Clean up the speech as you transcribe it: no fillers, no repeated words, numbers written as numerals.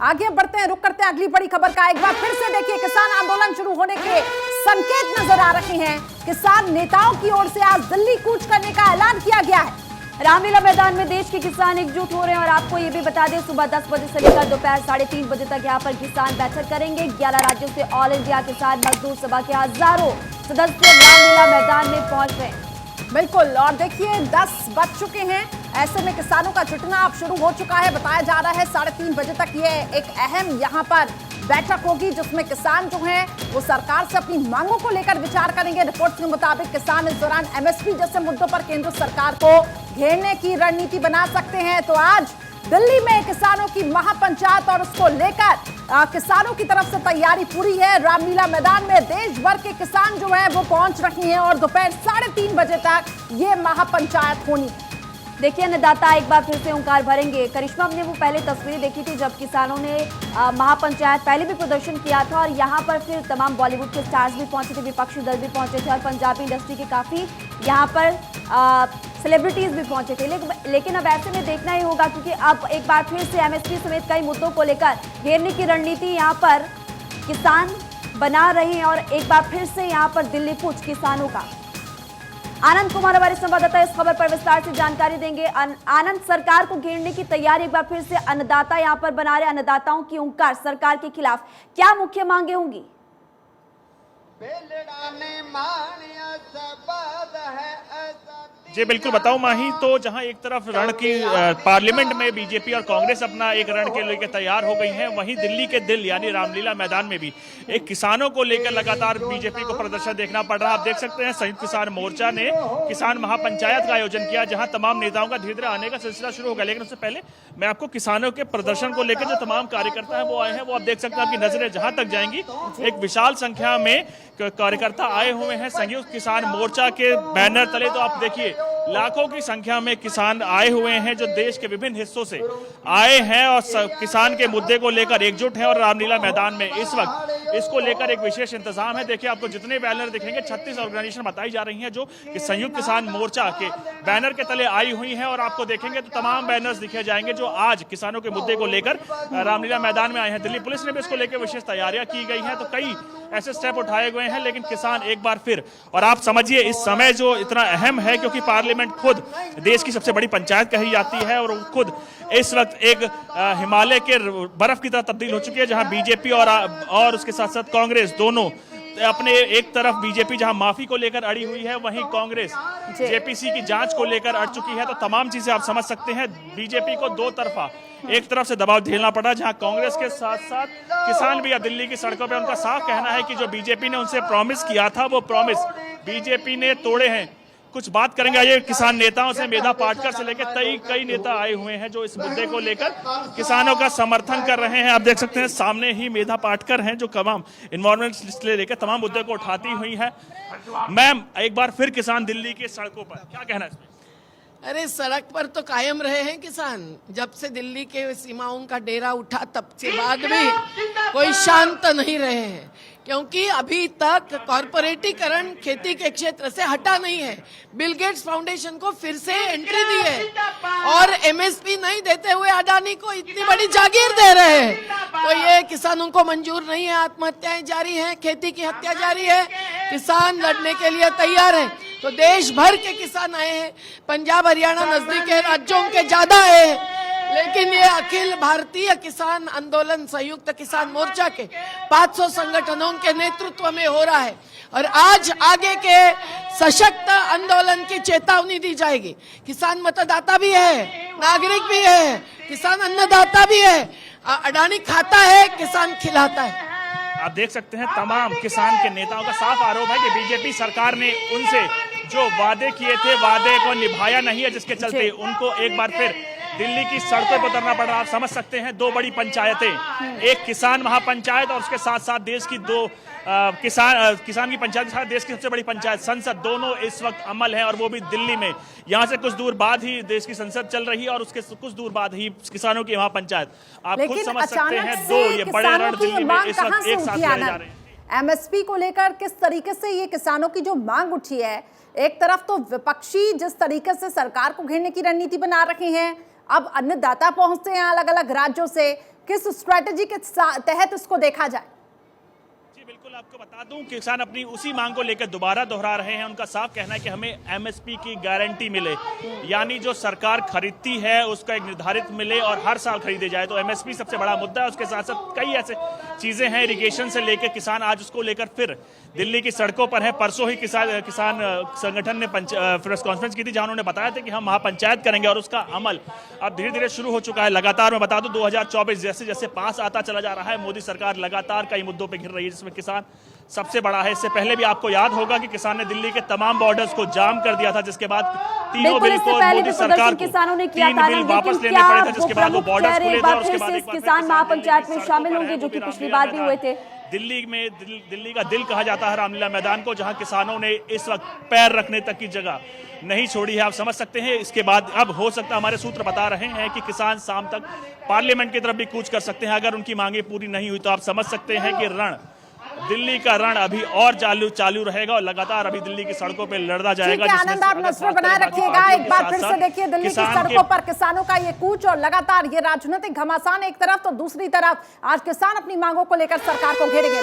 आगे बढ़ते हैं, रुक करते हैं अगली बड़ी खबर का। एक बार फिर से देखिए, किसान आंदोलन शुरू होने के संकेत नजर आ रहे हैं। किसान नेताओं की ओर से आज दिल्ली कूच करने का ऐलान किया गया है। रामलीला मैदान में देश के किसान एकजुट हो रहे हैं और आपको ये भी बता दें, सुबह 10 बजे से लेकर दोपहर 3:30 बजे तक यहाँ पर किसान बैठक करेंगे। 11 राज्यों से ऑल इंडिया किसान मजदूर सभा के हजारों सदस्य रामलीला मैदान में पहुंच रहे हैं। बिल्कुल, और देखिए 10 बज चुके हैं, ऐसे में किसानों का जुटना अब शुरू हो चुका है। बताया जा रहा है 3:30 बजे तक ये एक अहम यहाँ पर बैठक होगी, जिसमें किसान जो हैं वो सरकार से अपनी मांगों को लेकर विचार करेंगे। रिपोर्ट्स के मुताबिक किसान इस दौरान एमएसपी जैसे मुद्दों पर केंद्र सरकार को घेरने की रणनीति बना सकते हैं। तो आज दिल्ली में किसानों की महापंचायत और उसको लेकर किसानों की तरफ से तैयारी पूरी है। रामलीला मैदान में देश भर के किसान जो हैं वो पहुंच रहे हैं और दोपहर 3:30 बजे तक ये महापंचायत होनी है। देखिए, अन्नदाता एक बार फिर से ओंकार भरेंगे। करिश्मा, हमने वो पहले तस्वीरें देखी थी जब किसानों ने महापंचायत पहले भी प्रदर्शन किया था और यहाँ पर फिर तमाम बॉलीवुड के स्टार्स भी पहुंचे थे, विपक्षी दल भी पहुंचे थे और पंजाबी इंडस्ट्री के काफी यहाँ पर सेलिब्रिटीज भी पहुंचे थे। लेकिन अब ऐसे में देखना ही होगा, क्योंकि अब एक बार फिर से एमएसपी समेत कई मुद्दों को लेकर घेरने की रणनीति यहाँ पर किसान बना रहे हैं और एक बार फिर से यहाँ पर दिल्ली कूच किसानों का। आनंद कुमार हमारे संवाददाता इस खबर पर विस्तार से जानकारी देंगे। आनंद, सरकार को घेरने की तैयारी एक बार फिर से अन्नदाता यहाँ पर बना रहे। अन्नदाताओं की हुंकार सरकार के खिलाफ, क्या मुख्य मांगे होंगी? जी बिल्कुल बताऊं माही, तो जहां एक तरफ रण की पार्लियामेंट में बीजेपी और कांग्रेस अपना एक रण के लेकर तैयार हो गई हैं, वहीं दिल्ली के दिल यानी रामलीला मैदान में भी एक किसानों को लेकर लगातार बीजेपी को प्रदर्शन देखना पड़ रहा है। आप देख सकते हैं संयुक्त किसान मोर्चा ने किसान महापंचायत का आयोजन किया, जहां तमाम नेताओं का धीरे धीरे आने का सिलसिला शुरू होगा। लेकिन उससे पहले मैं आपको किसानों के प्रदर्शन को लेकर जो तमाम कार्यकर्ता है वो आए हैं, वो आप देख सकते हैं, आपकी नजरें जहां तक जाएंगी एक विशाल संख्या में कार्यकर्ता आए हुए हैं संयुक्त किसान मोर्चा के बैनर तले। तो आप देखिए लाखों की संख्या में किसान आए हुए हैं जो देश के विभिन्न हिस्सों से आए हैं और किसान के मुद्दे को लेकर एकजुट हैं। और रामलीला मैदान में इस वक्त इसको लेकर एक विशेष इंतजाम है। देखिए, आपको जितने बैनर दिखेंगे 36 ऑर्गेनाइजेशन बताई जा रही हैं जो कि संयुक्त किसान मोर्चा के बैनर के तले आई हुई हैं। और आपको देखेंगे तो तमाम बैनर्स दिखे जाएंगे जो आज किसानों के मुद्दे को लेकर रामलीला मैदान में आए हैं। दिल्ली पुलिस ने भी इसको लेकर विशेष तैयारियां की गई हैं, तो कई ऐसे स्टेप उठाए गए हैं। लेकिन किसान एक बार फिर, और आप समझिए इस समय जो इतना अहम है क्योंकि पार्लियामेंट खुद देश की सबसे बड़ी पंचायत कही जाती है और खुद इस वक्त एक हिमालय के बर्फ की तरह तब्दील हो चुकी है, जहां बीजेपी और उसके साथ साथ कांग्रेस दोनों अपने एक तरफ बीजेपी जहां माफी को लेकर अड़ी हुई है, वहीं कांग्रेस जेपीसी की जांच को लेकर अड़ चुकी है। तो तमाम चीजें आप समझ सकते हैं, बीजेपी को दो तरफा एक तरफ से दबाव झेलना पड़ा, जहां कांग्रेस के साथ साथ किसान भी दिल्ली की सड़कों पर। उनका साफ कहना है कि जो बीजेपी ने उनसे प्रॉमिस किया था वो प्रॉमिस बीजेपी ने तोड़े हैं। कुछ बात करेंगे ये किसान नेताओं से। मेधा पाटकर से लेकर कई नेता आए हुए हैं जो इस मुद्दे को लेकर किसानों का समर्थन कर रहे हैं। आप देख सकते हैं सामने ही मेधा पाटकर हैं जो तमाम इन्वायरमेंट से लेकर तमाम मुद्दे को उठाती हुई है। मैम, एक बार फिर किसान दिल्ली की सड़कों पर, क्या कहना है इसमें? अरे, सड़क पर तो कायम रहे हैं किसान। जब से दिल्ली के सीमाओं का डेरा उठा तब से बाद भी कोई शांत नहीं रहे हैं, क्योंकि अभी तक कॉर्पोरेटीकरण खेती के क्षेत्र से हटा नहीं है। बिल गेट्स फाउंडेशन को फिर से एंट्री दी है और एमएसपी नहीं देते हुए अडानी को इतनी बड़ी जागीर दे रहे हैं। तो ये किसानों को मंजूर नहीं है। आत्महत्याएं जारी हैं, खेती की हत्या जारी है, किसान लड़ने के लिए तैयार है। तो देश भर के किसान आए हैं, पंजाब हरियाणा नजदीक के राज्यों के ज्यादा आए हैं। लेकिन ये अखिल भारतीय किसान आंदोलन संयुक्त किसान मोर्चा के 500 संगठनों के नेतृत्व में हो रहा है और आज आगे के सशक्त आंदोलन की चेतावनी दी जाएगी। किसान मतदाता भी है, नागरिक भी है, किसान अन्नदाता भी है। अडानी खाता है, किसान खिलाता है। आप देख सकते हैं तमाम किसान के नेताओं का साफ आरोप है कि बीजेपी सरकार ने उनसे जो वादे किए थे वादे को निभाया नहीं है, जिसके चलते उनको एक बार फिर दिल्ली की सड़कों पर उतरना पड़ रहा। आप समझ सकते हैं दो बड़ी पंचायतें, एक किसान महापंचायत और उसके साथ साथ देश की दो किसान की पंचायत के साथ देश की सबसे बड़ी पंचायत संसद, दोनों इस वक्त अमल है और वो भी दिल्ली में। यहाँ से कुछ दूर बाद ही देश की संसद चल रही है और उसके कुछ दूर बाद ही किसानों की महापंचायत। आप खुद समझ सकते हैं दो ये बड़े रण दिल्ली में इस वक्त एक साथ लाए जा रहे हैं। एमएसपी को लेकर किस तरीके से ये किसानों की जो मांग उठी है, एक तरफ तो विपक्षी जिस तरीके से सरकार को घेरने की रणनीति बना रहे हैं, अब अन्नदाता पहुंचते हैं अलग अलग राज्यों से, किस स्ट्रेटेजी के तहत इसको देखा जाए? जी बिल्कुल, आपको बता दूं किसान अपनी उसी मांग को लेकर दोबारा दोहरा रहे हैं। उनका साफ कहना है कि हमें एमएसपी की गारंटी मिले, यानी जो सरकार खरीदती है उसका एक निर्धारित मिले और हर साल खरीदे जाए। तो एमएसपी सबसे बड़ा मुद्दा है। उसके साथ साथ कई ऐसे चीजें हैं, इरिगेशन से लेकर किसान आज उसको लेकर फिर दिल्ली की सड़कों पर है। परसों ही किसान संगठन ने प्रेस कॉन्फ्रेंस की थी जहां उन्होंने बताया था कि हम महापंचायत करेंगे और उसका अमल अब धीरे धीरे शुरू हो चुका है। लगातार मैं बता दूं 2024 जैसे जैसे पास आता चला जा रहा है, मोदी सरकार लगातार कई मुद्दों पर घिर रही है, जिसमें किसान सबसे बड़ा है। इससे पहले भी आपको याद होगा कि किसान ने दिल्ली के तमाम बॉर्डर्स को जाम कर दिया था, जिसके बाद तीनों बिल को मोदी सरकार को किसानों ने किया था, बिल वापस लेने पड़े थे, जिसके बाद वो बॉर्डर्स खुले थे और उसके बाद एक बार किसान महापंचायत में शामिल होंगे, जो कि पिछली बार भी हुए थे। दिल्ली का दिल कहा जाता है रामलीला मैदान को, जहां किसानों ने इस वक्त पैर रखने तक की जगह नहीं छोड़ी है। आप समझ सकते हैं इसके बाद अब हो सकता है, हमारे सूत्र बता रहे हैं कि किसान शाम तक पार्लियामेंट की तरफ भी कूच कर सकते हैं अगर उनकी मांगे पूरी नहीं हुई। तो आप समझ सकते हैं कि दिल्ली का रण अभी और चालू रहेगा और लगातार अभी दिल्ली की सड़कों पे लड़ना जाएगा। आनंद, आप नजर बनाए रखिएगा। एक बार फिर से देखिए दिल्ली की सड़कों पर किसानों का ये कूच और लगातार ये राजनीतिक घमासान एक तरफ तो दूसरी तरफ आज किसान अपनी मांगों को लेकर सरकार को घेरेंगे।